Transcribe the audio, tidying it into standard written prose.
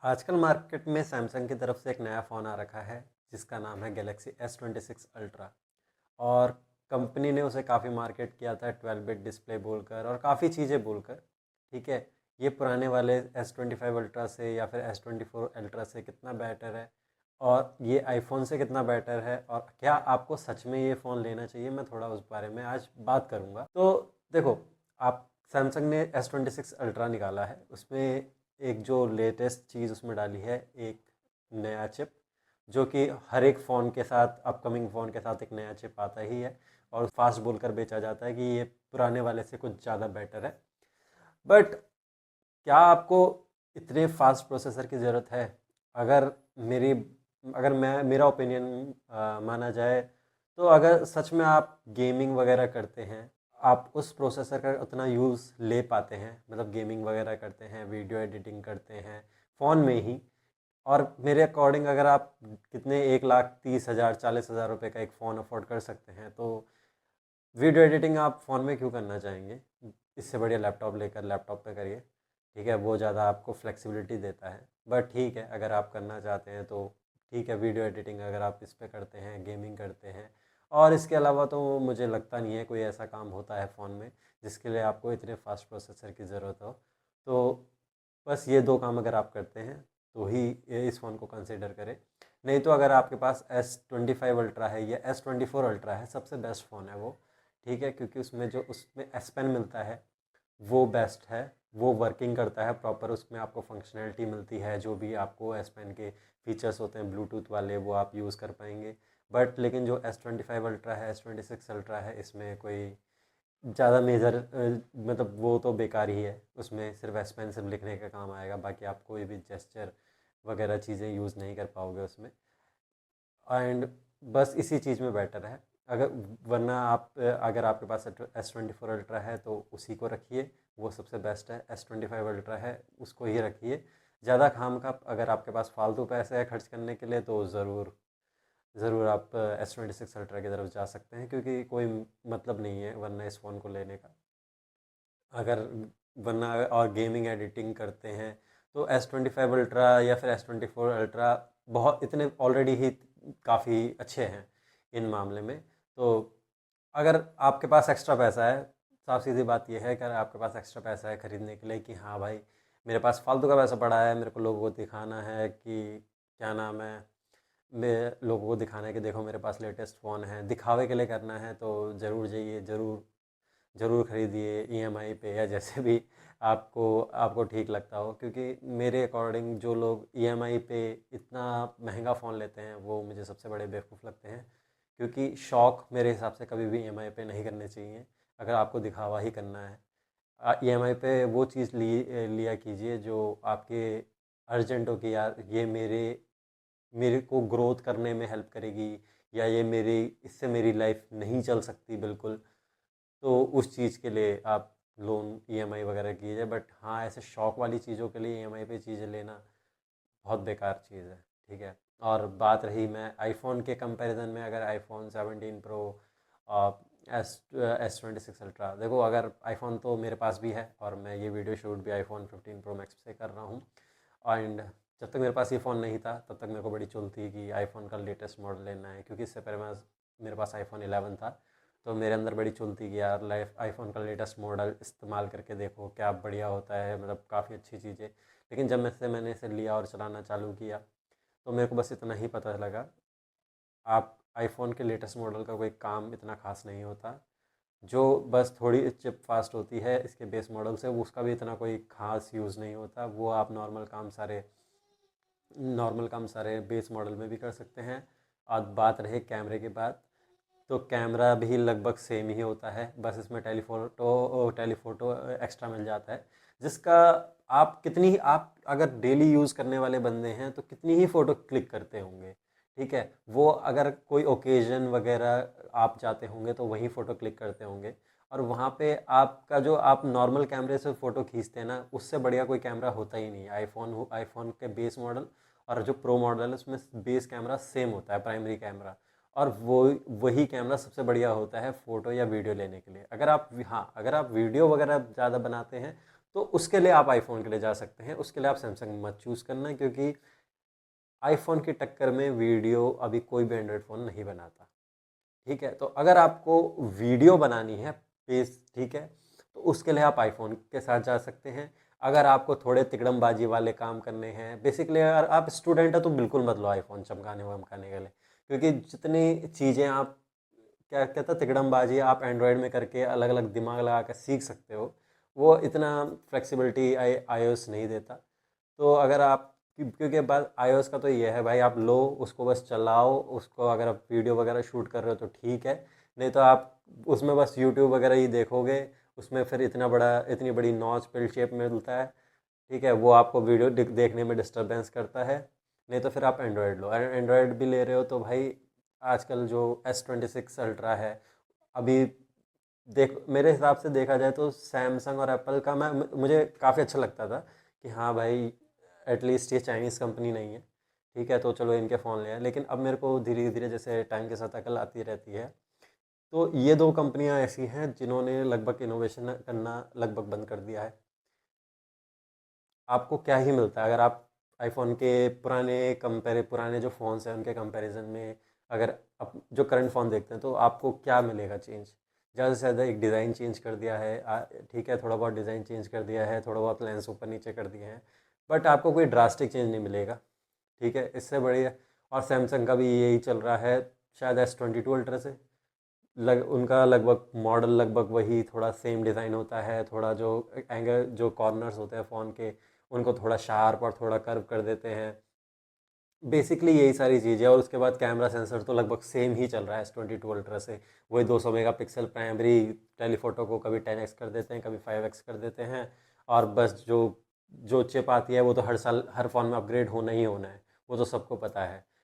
आजकल मार्केट में सैमसंग की तरफ से एक नया फ़ोन आ रखा है जिसका नाम है गैलेक्सी S26 अल्ट्रा। और कंपनी ने उसे काफ़ी मार्केट किया था 12 बिट डिस्प्ले बोलकर और काफ़ी चीज़ें बोलकर। ठीक है, ये पुराने वाले S25 अल्ट्रा से या फिर S24 अल्ट्रा से कितना बेटर है और ये आईफोन से कितना बेटर है और क्या आपको सच में ये फ़ोन लेना चाहिए, मैं थोड़ा उस बारे में आज बात करूँगा। तो देखो, आप सैमसंग ने S26 अल्ट्रा निकाला है, उसमें एक जो लेटेस्ट चीज़ उसमें डाली है, एक नया चिप जो कि हर एक फ़ोन के साथ, अपकमिंग फ़ोन के साथ एक नया चिप आता ही है और फास्ट बोलकर बेचा जाता है कि ये पुराने वाले से कुछ ज़्यादा बेटर है। बट क्या आपको इतने फास्ट प्रोसेसर की ज़रूरत है? अगर मेरी अगर मैं मेरा ओपिनियन माना जाए तो अगर सच में आप गेमिंग वगैरह करते हैं, आप उस प्रोसेसर का उतना यूज़ ले पाते हैं, मतलब गेमिंग वगैरह करते हैं, वीडियो एडिटिंग करते हैं फ़ोन में ही, और मेरे अकॉर्डिंग अगर आप कितने 1,30,000 40,000 रुपये का एक फ़ोन अफोर्ड कर सकते हैं तो वीडियो एडिटिंग आप फ़ोन में क्यों करना चाहेंगे? इससे बढ़िया लैपटॉप लेकर लैपटॉप पे करिए। ठीक है, वो ज़्यादा आपको फ्लेक्सिबिलिटी देता है। बट ठीक है, अगर आप करना चाहते हैं तो ठीक है, वीडियो एडिटिंग अगर आप इस पे करते हैं, गेमिंग करते हैं और इसके अलावा तो मुझे लगता नहीं है कोई ऐसा काम होता है फ़ोन में जिसके लिए आपको इतने फास्ट प्रोसेसर की ज़रूरत हो। तो बस ये 2 काम अगर आप करते हैं तो ही ये इस फ़ोन को कंसीडर करें। नहीं तो अगर आपके पास S25 अल्ट्रा है या S24 अल्ट्रा है, सबसे बेस्ट फ़ोन है वो। ठीक है, क्योंकि उसमें S पेन मिलता है वो बेस्ट है। वो वर्किंग करता है प्रॉपर, उसमें आपको फंक्शनैलिटी मिलती है, जो भी आपको S पेन के फीचर्स होते हैं ब्लूटूथ वाले वो आप यूज़ कर पाएंगे। बट लेकिन जो S25 अल्ट्रा है, S26 अल्ट्रा है, इसमें कोई ज़्यादा मेजर मतलब वो तो बेकार ही है। उसमें सिर्फ एस पेन सिर्फ लिखने का काम आएगा, बाकी आप कोई भी जेस्चर वगैरह चीज़ें यूज़ नहीं कर पाओगे उसमें। एंड बस इसी चीज़ में बेटर है। अगर वरना आप अगर आपके पास S24 अल्ट्रा है तो उसी को रखिए, वो सबसे बेस्ट है। S25 अल्ट्रा है, उसको ही रखिए। ज़्यादा खाम खा अगर आपके पास फालतू पैसे है खर्च करने के लिए तो ज़रूर ज़रूर आप S26 अल्ट्रा की तरफ जा सकते हैं, क्योंकि कोई मतलब नहीं है वरना इस फ़ोन को लेने का। अगर वरना और गेमिंग एडिटिंग करते हैं तो S25 अल्ट्रा या फिर S24 अल्ट्रा बहुत इतने ऑलरेडी ही काफ़ी अच्छे हैं इन मामले में। तो अगर आपके पास एक्स्ट्रा पैसा है, साफ सीधी बात यह है कि अगर आपके पास एक्स्ट्रा पैसा है ख़रीदने के लिए कि हाँ भाई मेरे पास फालतू का पैसा पड़ा है, मेरे को लोगों को दिखाना है कि क्या नाम है, मैं लोगों को दिखाना है कि देखो मेरे पास लेटेस्ट फ़ोन है, दिखावे के लिए करना है तो ज़रूर जाइए, ज़रूर ज़रूर खरीदिए ईएमआई पे या जैसे भी आपको आपको ठीक लगता हो। क्योंकि मेरे अकॉर्डिंग जो लोग ईएमआई पे इतना महंगा फ़ोन लेते हैं वो मुझे सबसे बड़े बेवकूफ़ लगते हैं, क्योंकि शौक मेरे हिसाब से कभी भी ईएमआई पे नहीं करने चाहिए अगर आपको दिखावा ही करना है। ईएमआई पे वो चीज़ लिया कीजिए जो आपके अर्जेंट हो कि यार ये मेरे मेरे को ग्रोथ करने में हेल्प करेगी, या ये मेरी इससे मेरी लाइफ नहीं चल सकती बिल्कुल, तो उस चीज़ के लिए आप लोन ईएमआई वगैरह कीजिए। बट हाँ, ऐसे शौक वाली चीज़ों के लिए ईएमआई पे चीज़ें लेना बहुत बेकार चीज़ है। ठीक है, और बात रही मैं आईफोन के कंपैरिजन में, अगर आईफोन 17 प्रो S26 अल्ट्रा, देखो अगर आईफोन तो मेरे पास भी है और मैं ये वीडियो शूट भी आईफोन 15 प्रो मैक्स से कर रहा हूँ। एंड जब तक मेरे पास ये फ़ोन नहीं था तब तक मेरे को बड़ी चुल थी कि आईफोन का लेटेस्ट मॉडल लेना है, क्योंकि इससे पहले मेरे पास आईफोन 11 था। तो मेरे अंदर बड़ी चुल थी कि यार लाइफ आईफोन का लेटेस्ट मॉडल इस्तेमाल करके देखो क्या बढ़िया होता है, मतलब काफ़ी अच्छी चीज़ें। लेकिन जब मैंने इसे लिया और चलाना चालू किया तो मेरे को बस इतना ही पता लगा, आप आईफोन के लेटेस्ट मॉडल का कोई काम इतना खास नहीं होता। जो बस थोड़ी चिप फास्ट होती है इसके बेस मॉडल से, उसका भी इतना कोई खास यूज़ नहीं होता। वो आप नॉर्मल काम सारे बेस मॉडल में भी कर सकते हैं। और बात रहे कैमरे की बात, तो कैमरा भी लगभग सेम ही होता है, बस इसमें टेलीफोटो एक्स्ट्रा मिल जाता है, जिसका आप अगर डेली यूज़ करने वाले बंदे हैं तो कितनी ही फ़ोटो क्लिक करते होंगे। ठीक है, वो अगर कोई ओकेजन वगैरह आप जाते होंगे तो वहीं फ़ोटो क्लिक करते होंगे, और वहाँ पे आपका जो आप नॉर्मल कैमरे से फ़ोटो खींचते हैं ना, उससे बढ़िया कोई कैमरा होता ही नहीं। आईफोन के बेस मॉडल और जो प्रो मॉडल है उसमें बेस कैमरा सेम होता है, प्राइमरी कैमरा, और वही कैमरा सबसे बढ़िया होता है फ़ोटो या वीडियो लेने के लिए। अगर आप वीडियो वगैरह ज़्यादा बनाते हैं तो उसके लिए आप आईफोन के लिए जा सकते हैं, उसके लिए आप सैमसंग मत चूज़ करना, क्योंकि आईफोन की टक्कर में वीडियो अभी कोई भी एंड्रॉयड फ़ोन नहीं बनाता। ठीक है, तो अगर आपको वीडियो बनानी है पेज, ठीक है, तो उसके लिए आप आईफोन के साथ जा सकते हैं। अगर आपको थोड़े तिकड़मबाजी वाले काम करने हैं, बेसिकली अगर आप स्टूडेंट हैं तो बिल्कुल मत लो आईफोन चमकाने वमकाने के लिए, क्योंकि जितनी चीज़ें आप क्या कहता तिकड़मबाजी आप एंड्रॉयड में करके अलग अलग दिमाग लगा कर सीख सकते हो, वो इतना फ्लेक्सिबिलिटी iOS नहीं देता। तो अगर आप क्योंकि बात iOS का तो ये है भाई, आप लो उसको बस चलाओ उसको, अगर आप वीडियो वगैरह शूट कर रहे हो तो ठीक है, नहीं तो आप उसमें बस यूट्यूब वगैरह ही देखोगे, उसमें फिर इतनी बड़ी नॉच पिल शेप में मिलता है, ठीक है, वो आपको वीडियो देखने में डिस्टरबेंस करता है। नहीं तो फिर आप एंड्रॉयड लो, एंड्रॉयड भी ले रहे हो तो भाई आजकल जो S26 अल्ट्रा है, अभी देख मेरे हिसाब से देखा जाए तो सैमसंग और एप्पल का मुझे काफ़ी अच्छा लगता था कि हाँ भाई एटलीस्ट ये चाइनीज़ कंपनी नहीं है, ठीक है, तो चलो इनके फ़ोन ले आए। लेकिन अब मेरे को धीरे धीरे जैसे टाइम के साथ अकल आती रहती है, तो ये दो कंपनियां ऐसी हैं जिन्होंने लगभग इनोवेशन करना लगभग बंद कर दिया है। आपको क्या ही मिलता है अगर आप आईफोन के पुराने जो फ़ोन्स हैं उनके कंपैरिजन में, अगर आप जो करंट फ़ोन देखते हैं तो आपको क्या मिलेगा चेंज? ज़्यादा से ज़्यादा एक डिज़ाइन चेंज कर दिया है, ठीक है, थोड़ा बहुत डिज़ाइन चेंज कर दिया है, थोड़ा बहुत लेंस ऊपर नीचे कर दिए हैं, बट आपको कोई ड्रास्टिक चेंज नहीं मिलेगा। ठीक है, इससे बढ़िया। और सैमसंग का भी यही चल रहा है, शायद S22 अल्ट्रा से उनका लगभग मॉडल लगभग वही, थोड़ा सेम डिज़ाइन होता है, थोड़ा जो एंगल जो कॉर्नर्स होते हैं फ़ोन के उनको थोड़ा शार्प और थोड़ा कर्व कर देते हैं, बेसिकली यही सारी चीज़ें। और उसके बाद कैमरा सेंसर तो लगभग सेम ही चल रहा है S22 अल्ट्रा से, वही 200 मेगापिक्सल प्राइमरी, टेलीफोटो को कभी 10x कर देते हैं, कभी 5x कर देते हैं, और बस जो जो चिप आती है वो तो हर साल हर फ़ोन में अपग्रेड होना ही होना है, वो तो सबको पता है।